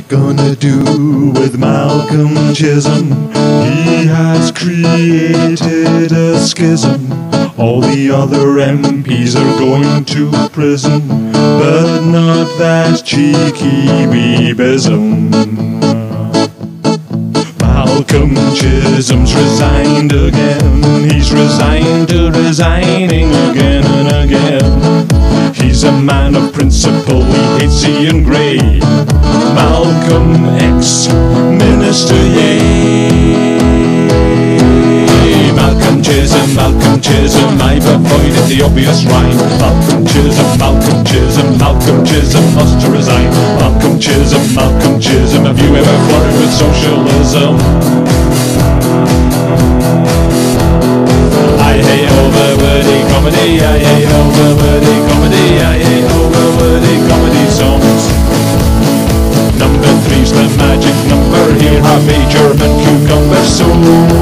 gonna do with Malcolm Chisholm? He has created a schism. All the other MPs are going to prison, but not that cheeky Beebism. Malcolm Chisholm's resigned again. He's resigned to resigning again and again. He's a man of principle, he hates Ian Gray. Malcolm ex-minister, yay. Malcolm Chisholm, I've avoided the obvious rhyme. Malcolm Chisholm must resign. Malcolm Chisholm, have you ever flirted with socialism? I hate over-wordy comedy, I hate over-wordy comedy, I hate over-wordy comedy songs. Number 3's the magic number, here have a German cucumber so long.